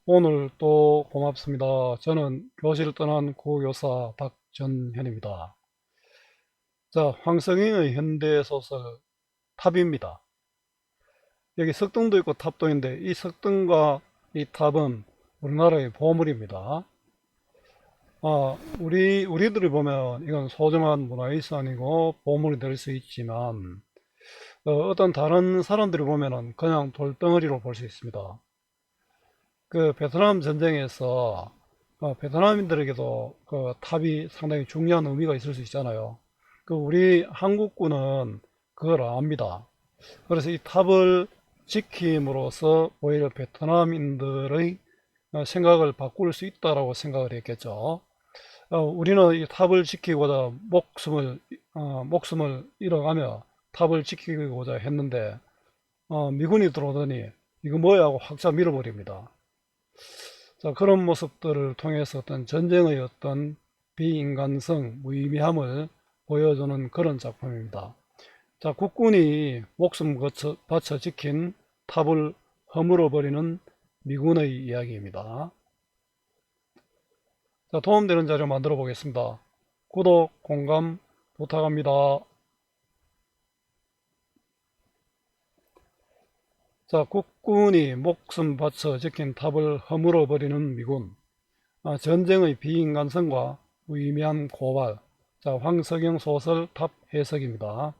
오늘 또 고맙습니다. 저는 교실을 떠난 고교사 박전현입니다. 자, 황석영의 현대소설 탑입니다. 여기 석등도 있고 탑도 있는데 이 석등과 이 탑은 우리나라의 보물입니다. 우리들이 보면 이건 소중한 문화유산이고 보물이 될 수 있지만 어떤 다른 사람들이 보면은 그냥 돌덩어리로 볼 수 있습니다. 그 베트남 전쟁에서 베트남인들에게도 그 탑이 상당히 중요한 의미가 있을 수 있잖아요. 그 우리 한국군은 그걸 압니다. 그래서 이 탑을 지킴으로써 오히려 베트남인들의 생각을 바꿀 수 있다라고 생각을 했겠죠. 우리는 이 탑을 지키고자 목숨을 잃어가며 탑을 지키고자 했는데 미군이 들어오더니 이거 뭐야 하고 확 밀어버립니다. 자, 그런 모습들을 통해서 어떤 전쟁의 어떤 비인간성, 무의미함을 보여주는 그런 작품입니다. 자, 국군이 목숨 바쳐 지킨 탑을 허물어버리는 미군의 이야기입니다. 자, 도움되는 자료 만들어 보겠습니다. 구독, 공감 부탁합니다. 자, 국군이 목숨 바쳐 지킨 탑을 허물어버리는 미군. 전쟁의 비인간성과 무의미한 고발. 자, 황석영 소설 탑 해석입니다.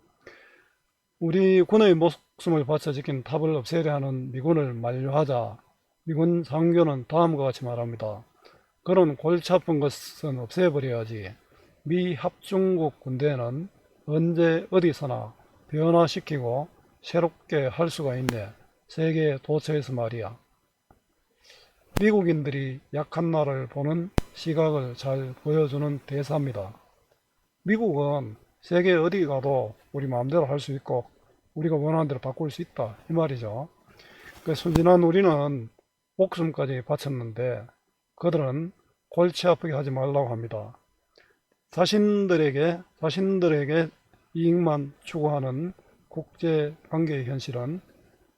우리 군의 목숨을 바쳐 지킨 탑을 없애려 하는 미군을 만류하자 미군 장교는 다음과 같이 말합니다. 그런 골치 아픈 것은 없애버려야지. 미 합중국 군대는 언제 어디서나 변화시키고 새롭게 할 수가 있네. 세계 도처에서 말이야. 미국인들이 약한 나라를 보는 시각을 잘 보여주는 대사입니다. 미국은 세계 어디 가도 우리 마음대로 할 수 있고 우리가 원하는 대로 바꿀 수 있다 이 말이죠. 순진한 우리는 목숨까지 바쳤는데 그들은 골치 아프게 하지 말라고 합니다. 자신들에게 이익만 추구하는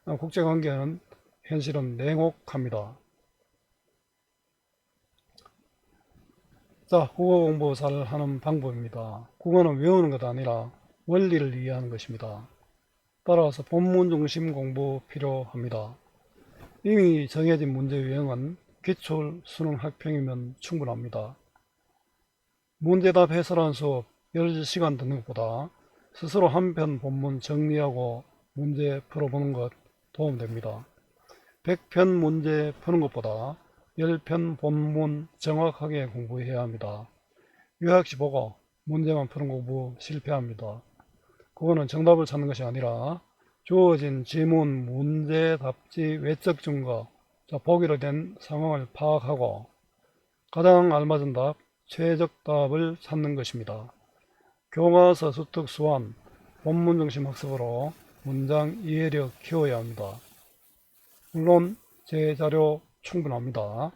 국제관계는 현실은 냉혹합니다. 자, 국어 공부 잘 하는 방법입니다. 국어는 외우는 것 아니라 원리를 이해하는 것입니다. 따라서 본문 중심 공부 필요합니다. 이미 정해진 문제 유형은 기출 수능 학평이면 충분합니다. 문제답 해설한 수업 10시간 듣는 것보다 스스로 한 편 본문 정리하고 문제 풀어보는 것 도움됩니다. 100편 문제 푸는 것보다 10편 본문 정확하게 공부해야 합니다. 유학시 보고 문제만 푸는 공부 실패합니다. 그거는 정답을 찾는 것이 아니라 주어진 지문, 문제, 답지, 외적 증거, 보기로 된 상황을 파악하고 가장 알맞은 답, 최적 답을 찾는 것입니다. 교과서 수특 수완, 본문 중심 학습으로 문장 이해력 키워야 합니다. 물론 제 자료 충분합니다.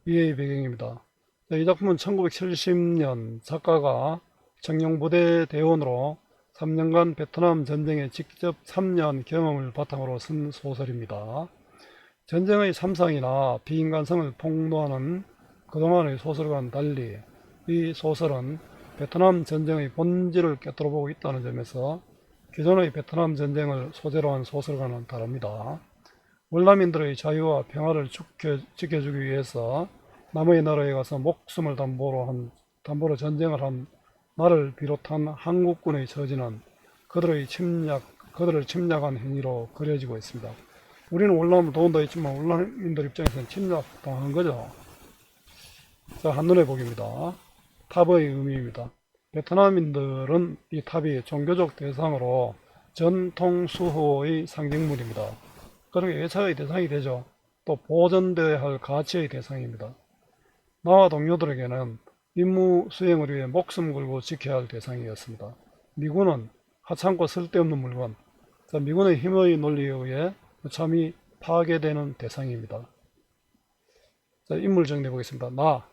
이해의 배경입니다. 이 작품은 1970년 작가가 청룡부대 대원으로 3년간 베트남 전쟁에 직접 참여한 경험을 바탕으로 쓴 소설입니다. 전쟁의 참상이나 비인간성을 폭로하는 그동안의 소설과는 달리 이 소설은 베트남 전쟁의 본질을 꿰뚫어보고 있다는 점에서 기존의 베트남 전쟁을 소재로 한 소설과는 다릅니다. 월남인들의 자유와 평화를 지켜주기 위해서 남의 나라에 가서 목숨을 담보로 전쟁을 한 나를 비롯한 한국군의 처지는 그들을 침략한 행위로 그려지고 있습니다. 우리는 월남을 도운다 했지만 월남인들 입장에서는 침략당한 거죠. 자, 한눈에 보기입니다. 탑의 의미입니다. 베트남인들은 이 탑이 종교적 대상으로 전통 수호의 상징물입니다. 그러게 예차의 대상이 되죠. 또 보존되어야 할 가치의 대상입니다. 나와 동료들에게는 임무 수행을 위해 목숨 걸고 지켜야 할 대상이었습니다. 미군은 하찮고 쓸데없는 물건, 미군의 힘의 논리에 의해 참이 파괴되는 대상입니다. 자, 인물 정리해 보겠습니다.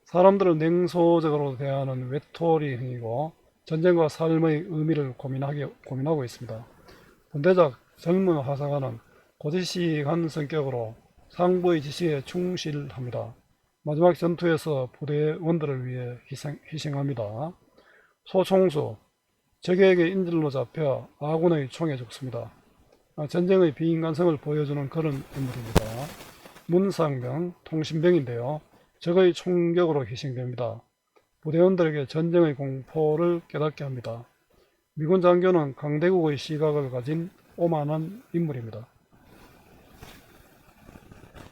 사람들을 냉소적으로 대하는 외톨이 행위고 전쟁과 삶의 의미를 고민하고 있습니다. 분대장 젊은 화사가는 고지식한 성격으로 상부의 지시에 충실합니다. 마지막 전투에서 부대원들을 위해 희생합니다. 소총수, 적에게 인질로 잡혀 아군의 총에 죽습니다. 전쟁의 비인간성을 보여주는 그런 인물입니다. 문상병, 통신병인데요. 적의 총격으로 희생됩니다. 부대원들에게 전쟁의 공포를 깨닫게 합니다. 미군 장교는 강대국의 시각을 가진 오만한 인물입니다.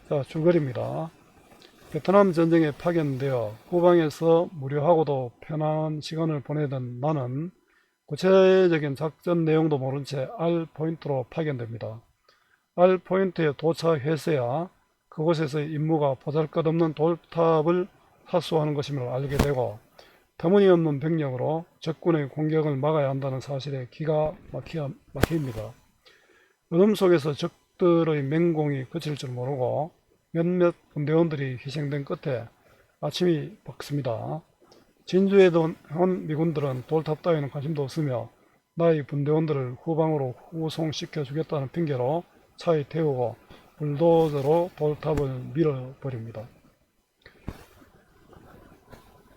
자, 줄거리입니다. 베트남 전쟁에 파견되어 후방에서 무료하고도 편안한 시간을 보내던 나는 구체적인 작전 내용도 모른 채 R포인트로 파견됩니다. R포인트에 도착해서야 그곳에서의 임무가 보잘것없는 돌탑을 사수하는 것임을 알게 되고 터무니없는 병력으로 적군의 공격을 막아야 한다는 사실에 기가 막힙니다. 어둠 속에서 적들의 맹공이 그칠 줄 모르고 몇몇 군대원들이 희생된 끝에 아침이 밝습니다. 진주에 온 미군들은 돌탑 따위는 관심도 없으며 나의 분대원들을 후방으로 후송시켜 주겠다는 핑계로 차에 태우고 불도저로 돌탑을 밀어버립니다.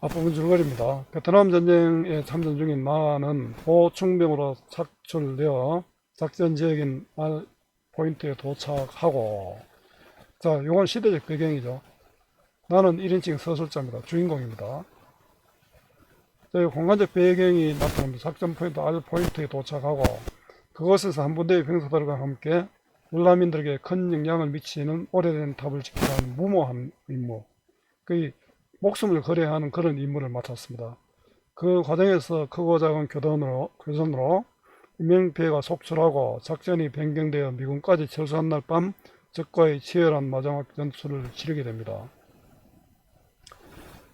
앞부분 줄거리입니다. 베트남 전쟁에 참전 중인 나는 보충병으로 착출되어 작전 지역인 R포인트에 도착하고, 자, 이건 시대적 배경이죠. 나는 1인칭 서술자입니다. 주인공입니다. 자, 이 공간적 배경이 나타납니다. 작전 포인트 R포인트에 도착하고 그곳에서 한 부대의 병사들과 함께 울라민들에게 큰 영향을 미치는 오래된 탑을 지키는 무모한 임무, 거의 목숨을 걸어야 하는 그런 임무를 맡았습니다. 그 과정에서 크고 작은 교전으로 인명피해가 속출하고 작전이 변경되어 미군까지 철수한 날 밤 적과의 치열한 마지막 전투를 치르게 됩니다.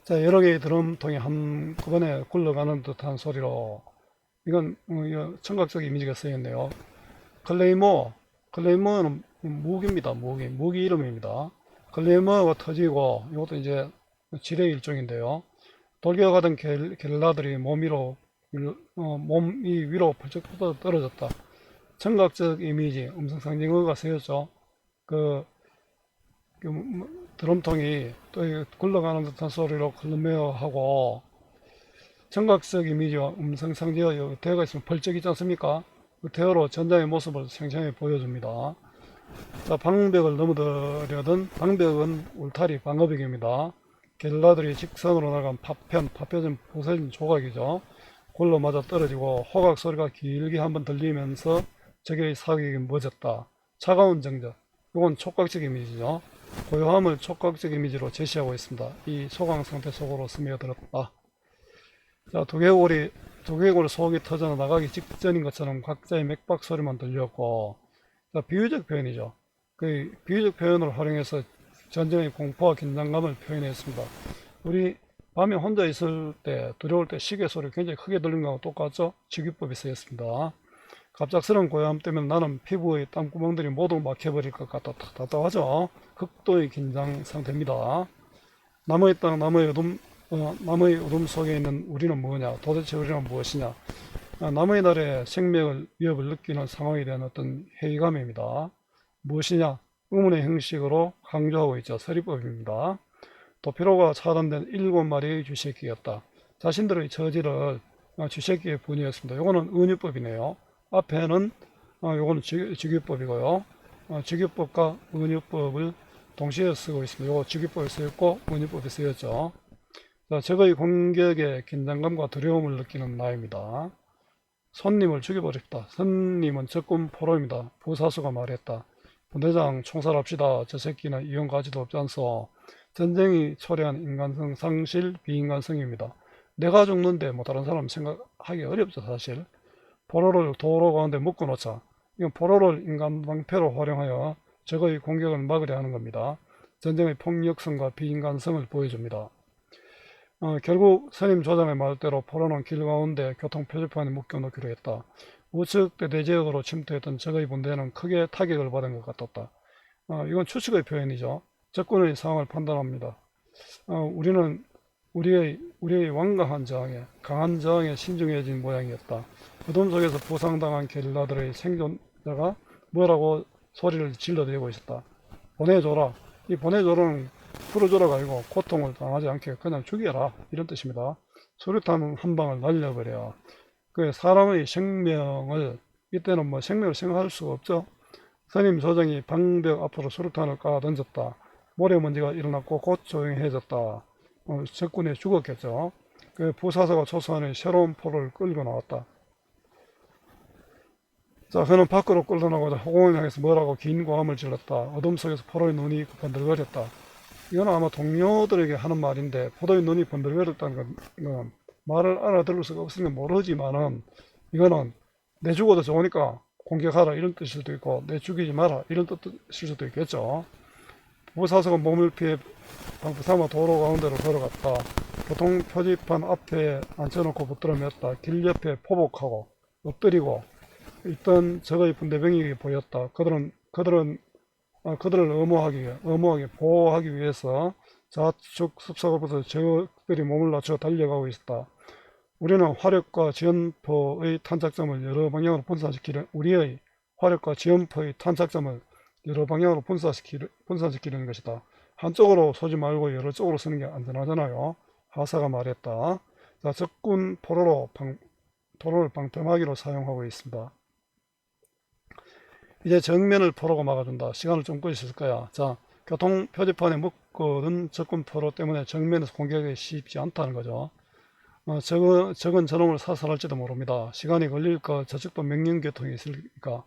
자, 여러 개의 드럼통이 한꺼번에 굴러가는 듯한 소리로, 이건 청각적 이미지가 쓰였네요. 클레이머는 무기입니다. 무기 이름입니다. 클레이머가 터지고, 이것도 이제 지뢰 일종인데요. 돌격하던 게릴라들이 몸 위로 펄쩍 떨어졌다. 청각적 이미지, 음성상징어가 쓰였죠. 드럼통이 또 굴러가는 듯한 소리로 클레이머하고, 청각적 이미지와 음성상징어 대어가 있으면 펄쩍 있지 않습니까? 그 대어로 전장의 모습을 생생히 보여줍니다. 자, 방벽을 넘어뜨려던 방벽은 울타리 방어벽입니다. 게릴라들이 직선으로 나간 파편은 부서진 조각이죠. 골로 맞아 떨어지고 호각 소리가 길게 한번 들리면서 적의 사격이 멎었다. 차가운 정적, 이건 촉각적 이미지죠. 고요함을 촉각적 이미지로 제시하고 있습니다. 이 소강 상태 속으로 스며들었다. 자, 두개골 속이 터져 나가기 직전인 것처럼 각자의 맥박 소리만 들렸고, 자, 비유적 표현이죠. 그 비유적 표현을 활용해서 전쟁의 공포와 긴장감을 표현했습니다. 우리 밤에 혼자 있을 때 두려울 때 시계 소리 굉장히 크게 들리는 거하고 똑같죠? 직유법이 쓰였습니다. 갑작스러운 고요함 때문에 나는 피부의 땀구멍들이 모두 막혀버릴 것 같다. 답답하죠? 극도의 긴장 상태입니다. 남의 땅, 남의 어둠 속에 있는 우리는 뭐냐? 도대체 우리는 무엇이냐? 남의 나라의 생명을 위협을 느끼는 상황에 대한 어떤 회의감입니다. 무엇이냐? 의문의 형식으로 강조하고 있죠. 서리법입니다. 도피로가 차단된 7마리의 쥐새끼였다. 자신들의 처지를 쥐새끼에 분유했습니다. 요거는 은유법이네요. 앞에는 요거는 직유법이고요. 직유법과 은유법을 동시에 쓰고 있습니다. 요거 직유법이 쓰였고 은유법이 쓰였죠. 자, 적의 공격에 긴장감과 두려움을 느끼는 나입니다. 손님을 죽여버렸다. 손님은 적군 포로입니다. 부사수가 말했다. 분대장 총살합시다. 저 새끼는 이용 가치도 없지 않소. 전쟁이 초래한 인간성 상실 비인간성입니다. 내가 죽는데 뭐 다른 사람 생각하기 어렵죠. 사실 포로를 도로 가운데 묶어놓자. 이건 포로를 인간방패로 활용하여 적의 공격을 막으려 하는 겁니다. 전쟁의 폭력성과 비인간성을 보여줍니다. 결국 선임 조장의 말대로 포로는 길 가운데 교통표지판에 묶여놓기로 했다. 우측 대대지역으로 침투했던 적의 분대는 크게 타격을 받은 것 같았다. 이건 추측의 표현이죠. 적군의 상황을 판단합니다. 우리는 우리의 완강한 저항에, 강한 저항에 신중해진 모양이었다. 어둠 속에서 부상당한 게릴라들의 생존자가 뭐라고 소리를 질러대고 있었다. 보내줘라. 이 보내줘라는 풀어줘라가 아니고 고통을 당하지 않게 그냥 죽여라 이런 뜻입니다. 수류탄은 한 방을 날려버려. 그 사람의 생명을 이때는 뭐 생명을 생각할 수가 없죠. 선임 조정이 방벽 앞으로 수류탄을 까 던졌다. 모래먼지가 일어났고 곧 조용해졌다. 적군이 죽었겠죠. 그 부사서가 초소한의 새로운 포를 끌고 나왔다. 자, 그는 밖으로 끌어나가자 허공을 향해서 뭐라고 긴 고함을 질렀다. 어둠 속에서 포로의 눈이 번들거렸다. 이건 아마 동료들에게 하는 말인데, 포도의 눈이 번들거렸다는 건 말을 알아들을 수가 없으니까 모르지만은, 이거는 내 죽어도 좋으니까 공격하라 이런 뜻일 수도 있고, 내 죽이지 마라 이런 뜻일 수도 있겠죠. 부사서가 몸을 피해 방패 삼아 도로 가운데로 걸어갔다. 교통 표지판 앞에 앉혀놓고 붙들어 맸다. 길 옆에 포복하고 엎드리고 있던 적의 분대병이 보였다. 그들을 엄호하게 보호하기 위해서 좌측 숲사고로부터 적들이 몸을 낮춰 달려가고 있었다. 우리의 화력과 지연포의 탄착점을 여러 방향으로 분산시키는 것이다. 한쪽으로 쏘지 말고 여러 쪽으로 쓰는 게 안전하잖아요. 하사가 말했다. 자, 적군 도로를 방패막이로 사용하고 있습니다. 이제 정면을 포로가 막아준다. 시간을 좀 끌 수 있을 거야. 자, 교통 표지판에 묶어둔 적군 포로 때문에 정면에서 공격하기 쉽지 않다는 거죠. 적은 저놈을 사살할지도 모릅니다. 시간이 걸릴까 저쪽도 명령교통이 있으니까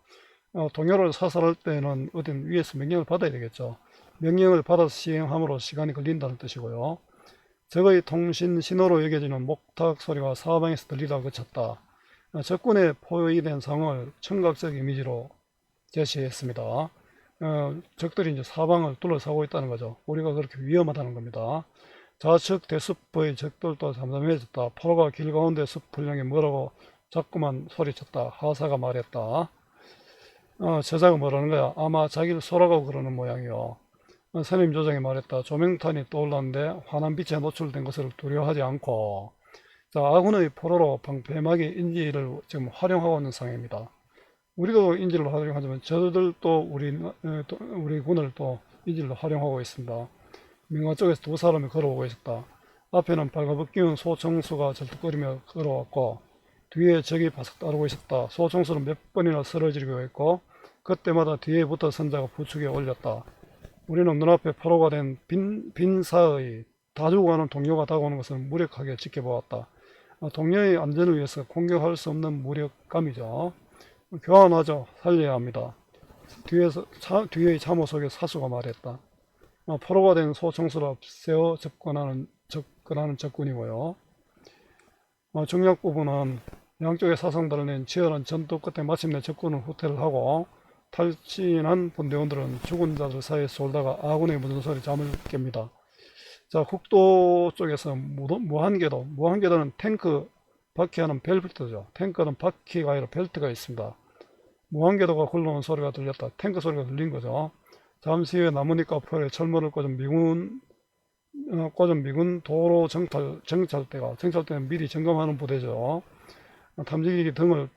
동료를 사살할 때는 어딘 위에서 명령을 받아야 되겠죠. 명령을 받아서 시행함으로 시간이 걸린다는 뜻이고요. 적의 통신 신호로 여겨지는 목탁 소리가 사방에서 들리다 그쳤다. 적군의 포위된 상황을 청각적 이미지로 제시했습니다. 적들이 이제 사방을 둘러싸고 있다는 거죠. 우리가 그렇게 위험하다는 겁니다. 좌측 대숲의 적들도 잠잠해졌다. 포로가 길 가운데 숲을 향해 뭐라고 자꾸만 소리쳤다. 하사가 말했다. 저자가 뭐라는 거야? 아마 자기를 쏘라고 그러는 모양이요. 선임 조정이 말했다. 조명탄이 떠올랐는데 환한 빛에 노출된 것을 두려워하지 않고, 자, 아군의 포로로 방패막이 인지를 지금 활용하고 있는 상황입니다. 우리도 인지를 활용하지만 저들도 우리 군을 또 인지를 활용하고 있습니다. 민가 쪽에서 두 사람이 걸어오고 있었다. 앞에는 발가벗기운 소총수가 절뚝거리며 걸어왔고 뒤에 적이 바싹 따르고 있었다. 소총수는 몇 번이나 쓰러지고 있고 그때마다 뒤에 붙어 선자가 부축에 올렸다. 우리는 눈앞에 포로가 된 빈사의 다 죽어가는 동료가 다가오는 것을 무력하게 지켜보았다. 동료의 안전을 위해서 공격할 수 없는 무력감이죠. 교환하죠. 살려야 합니다. 뒤의 참호 속에 사수가 말했다. 포로가 된 소총수를 앞세워 접근하는 적군이고요. 중요한 부분은 양쪽의 사상들을 낸 치열한 전투 끝에 마침내 적군은 후퇴를 하고 탈진한 분대원들은 죽은 자들 사이에 쏠다가 아군의 무전소리 잠을 깹니다. 자, 국도 쪽에서 무한궤도는 탱크 바퀴하는 벨트죠. 탱크는 바퀴가 아니라 벨트가 있습니다. 무한궤도가 굴러오는 소리가 들렸다. 탱크 소리가 들린 거죠. 잠시 후에 나무니까 풀에 철문을 꽂은 미군 도로 정찰대는 미리 점검하는 부대죠. 탐지기를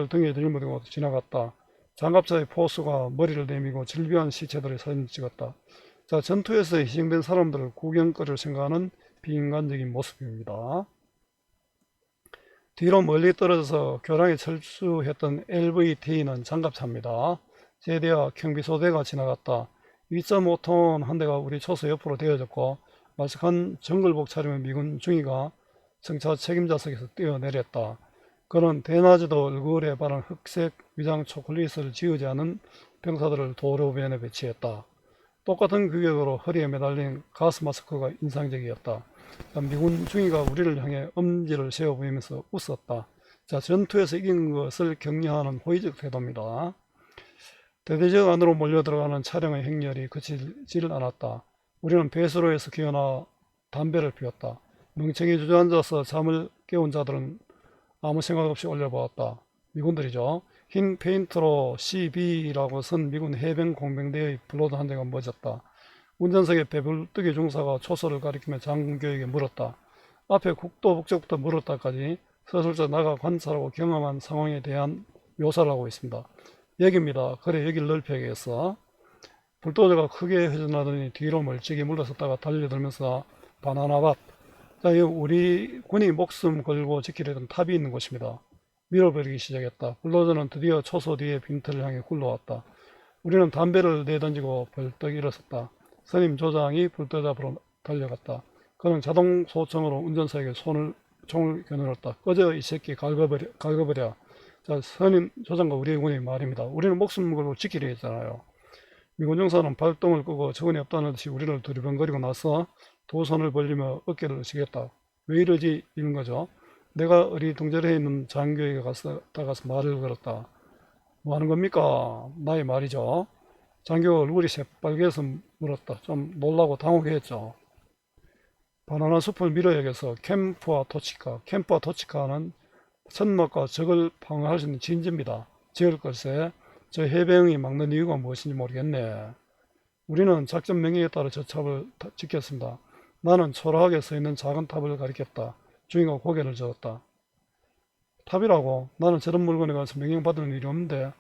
등에 들고 지나갔다. 장갑차의 포수가 머리를 내미고 질비한 시체들의 사진을 찍었다. 자, 전투에서 희생된 사람들을 구경거리를 생각하는 비인간적인 모습입니다. 뒤로 멀리 떨어져서 교량에 철수했던 LVT는 장갑차입니다. 제대와 경비소대가 지나갔다. 2.5톤 한 대가 우리 초소 옆으로 대어졌고 말쑥한 정글복 차림의 미군 중위가 정차 책임자석에서 뛰어내렸다. 그는 대낮에도 얼굴에 바른 흑색 위장 초콜릿을 지우지 않은 병사들을 도로변에 배치했다. 똑같은 규격으로 허리에 매달린 가스 마스크가 인상적이었다. 미군 중위가 우리를 향해 엄지를 세워 보이면서 웃었다. 자, 전투에서 이긴 것을 격려하는 호의적 태도입니다. 대대적 안으로 몰려 들어가는 차량의 행렬이 그치질 않았다. 우리는 배수로에서 기어나 담배를 피웠다. 멍청이 주저앉아서 잠을 깨운 자들은 아무 생각 없이 올려보았다. 미군들이죠. 흰 페인트로 CB라고 쓴 미군 해병 공병대의 블로드 한 대가 멎었다. 운전석에 배불뚝이 중사가 초소를 가리키며 장교에게 물었다. 앞에 국도 북쪽부터 물었다까지 서술자 나가 관찰하고 경험한 상황에 대한 묘사를 하고 있습니다. 여기입니다. 그래, 여기를 넓혀야겠어. 불도저가 크게 회전하더니 뒤로 멀찍이 물러섰다가 달려들면서 바나나밭. 자, 이 우리 군이 목숨 걸고 지키려던 탑이 있는 곳입니다. 밀어버리기 시작했다. 불도저는 드디어 초소 뒤에 빈털을 향해 굴러왔다. 우리는 담배를 내던지고 벌떡 일어섰다. 선임 조장이 불도저 앞으로 달려갔다. 그는 자동 소총으로 운전사에게 총을 겨누었다. 꺼져 이 새끼, 갈궈버려. 자, 선임 조장과 우리의 군의 말입니다. 우리는 목숨 걸고 지키려 했잖아요. 미군 용사는 발동을 끄고 적은이 없다는 듯이 우리를 두리번거리고 나서 두 손을 벌리며 어깨를 치겠다. 왜 이러지? 이런 거죠. 내가 어리둥절해 있는 장교에게 다가서 말을 걸었다. 뭐 하는 겁니까? 나의 말이죠. 장교가 얼굴이 새빨개서 물었다. 좀 놀라고 당혹했죠. 바나나 숲을 밀어야겠어. 캠프와 토치카는 천막과 적을 방어할 수 있는 진지입니다. 지을 걸세. 저 해병이 막는 이유가 무엇인지 모르겠네. 우리는 작전 명령에 따라 저 탑을 지켰습니다. 나는 초라하게 서 있는 작은 탑을 가리켰다. 주인과 고개를 저었다. 탑이라고? 나는 저런 물건에 관해서 명령받을 일이 없는데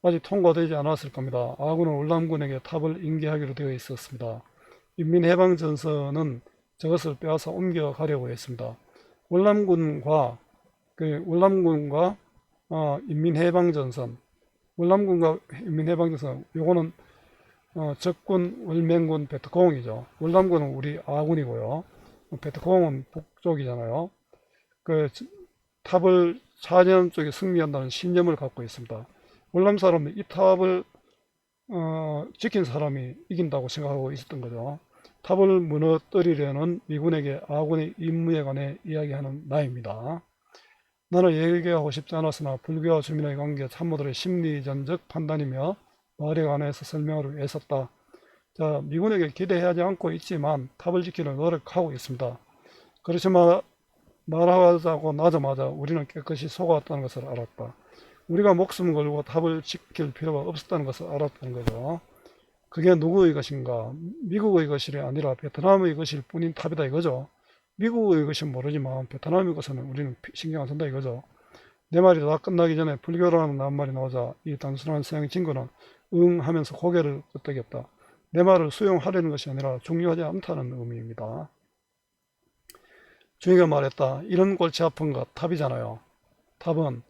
아직 통과되지 않았을 겁니다. 아군은 월남군에게 탑을 인계하기로 되어 있었습니다. 인민해방전선은 저것을 빼앗아 옮겨가려고 했습니다. 월남군과 인민해방전선, 월남군과 인민해방전선, 요거는 적군 월맹군 베트콩이죠. 월남군은 우리 아군이고요. 베트콩은 북쪽이잖아요. 그 탑을 차지하는 쪽에 승리한다는 신념을 갖고 있습니다. 월남 사람은 이 탑을 지킨 사람이 이긴다고 생각하고 있었던 거죠. 탑을 무너뜨리려는 미군에게 아군의 임무에 관해 이야기하는 나입니다. 나는 얘기하고 싶지 않았으나 불교와 주민의 관계, 참모들의 심리전적 판단이며 말에 관해서 설명을 애썼다. 자, 미군에게 기대하지 않고 있지만 탑을 지키는 노력하고 있습니다. 그렇지만 말하자고 나자마자 우리는 깨끗이 속았다는 것을 알았다. 우리가 목숨 걸고 탑을 지킬 필요가 없었다는 것을 알았다는 거죠. 그게 누구의 것인가? 미국의 것이 아니라 베트남의 것일 뿐인 탑이다 이거죠. 미국의 것은 모르지만 베트남의 것은 우리는 신경 안 쓴다 이거죠. 내 말이 다 끝나기 전에 불교라는 낱말이 나오자 이 단순한 서양 친구는 응 하면서 고개를 끄덕였다. 내 말을 수용하려는 것이 아니라 중요하지 않다는 의미입니다. 주인가 말했다. 이런 골치 아픈가? 탑이잖아요. 탑은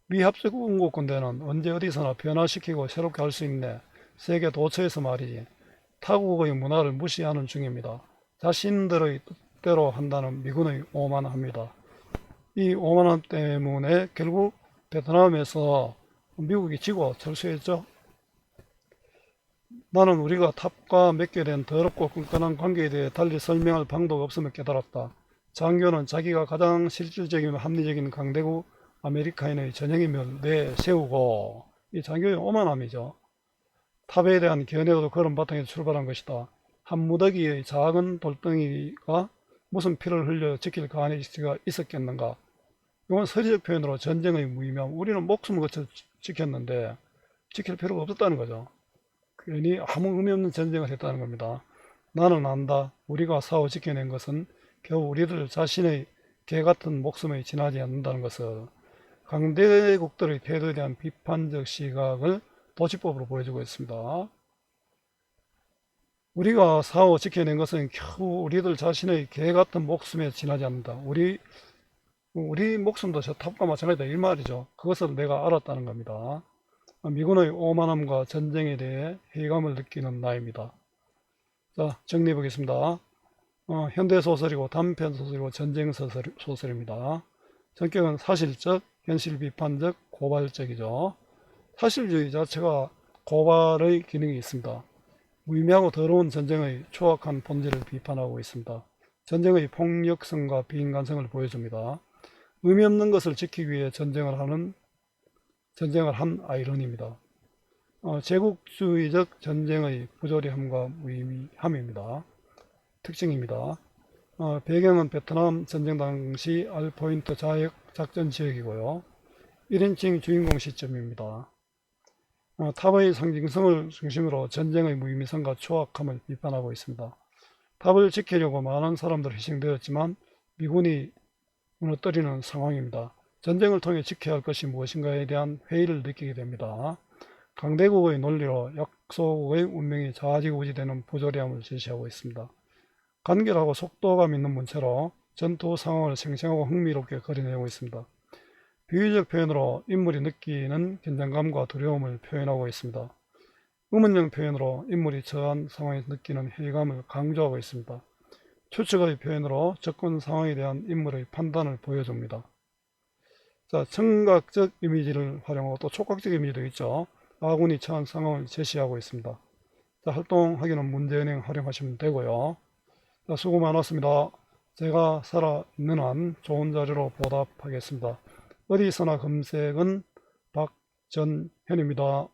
미합적 운국군대는 언제 어디서나 변화시키고 새롭게 할 수 있네. 세계 도처에서 말이지. 타국의 문화를 무시하는 중입니다. 자신들의 뜻대로 한다는 미군의 오만합니다. 이 오만함 때문에 결국 베트남에서 미국이 지고 철수했죠. 나는 우리가 탑과 맺게 된 더럽고 끈끈한 관계에 대해 달리 설명할 방도가 없음을 깨달았다. 장교는 자기가 가장 실질적이며 합리적인 강대국 아메리카인의 전형임을 내세우고, 이 장교의 오만함이죠. 탑에 대한 견해도 그런 바탕에서 출발한 것이다. 한 무더기의 작은 돌덩이가 무슨 피를 흘려 지킬 가치가 있었겠는가. 이건 서리적 표현으로 전쟁의 무의미함. 우리는 목숨을 거쳐 지켰는데 지킬 필요가 없었다는 거죠. 괜히 아무 의미 없는 전쟁을 했다는 겁니다. 나는 안다. 우리가 싸워 지켜낸 것은 겨우 우리들 자신의 개같은 목숨에 지나지 않는다는 것을. 강대국들의 태도에 대한 비판적 시각을 도치법으로 보여주고 있습니다. 우리가 싸워 지켜낸 것은 겨우 우리들 자신의 개같은 목숨에 지나지 않는다. 우리 목숨도 저 탑과 마찬가지다 이 말이죠. 그것을 내가 알았다는 겁니다. 미군의 오만함과 전쟁에 대해 회의감을 느끼는 나입니다. 자, 정리해 보겠습니다. 현대소설이고 단편소설이고 전쟁소설입니다. 성격은 사실적, 현실비판적, 고발적이죠. 사실주의 자체가 고발의 기능이 있습니다. 무의미하고 더러운 전쟁의 추악한 본질을 비판하고 있습니다. 전쟁의 폭력성과 비인간성을 보여줍니다. 의미 없는 것을 지키기 위해 전쟁을 한 아이러니입니다. 제국주의적 전쟁의 부조리함과 무의미함입니다. 특징입니다. 배경은 베트남 전쟁 당시 알포인트 자역 작전 지역이고요. 1인칭 주인공 시점입니다. 탑의 상징성을 중심으로 전쟁의 무의미성과 추악함을 비판하고 있습니다. 탑을 지키려고 많은 사람들이 희생되었지만 미군이 무너뜨리는 상황입니다. 전쟁을 통해 지켜야 할 것이 무엇인가에 대한 회의를 느끼게 됩니다. 강대국의 논리로 약소국의 운명이 좌지우지되는 부조리함을 제시하고 있습니다. 간결하고 속도감 있는 문체로 전투 상황을 생생하고 흥미롭게 그려내고 있습니다. 비유적 표현으로 인물이 느끼는 긴장감과 두려움을 표현하고 있습니다. 음운형 표현으로 인물이 처한 상황에서 느끼는 회의감을 강조하고 있습니다. 추측의 표현으로 접근 상황에 대한 인물의 판단을 보여줍니다. 자, 청각적 이미지를 활용하고 또 촉각적 이미지도 있죠. 아군이 처한 상황을 제시하고 있습니다. 자, 활동하기는 문제은행 활용하시면 되고요. 자, 수고 많았습니다. 제가 살아있는 한 좋은 자료로 보답하겠습니다. 어디서나 검색은 박전현입니다.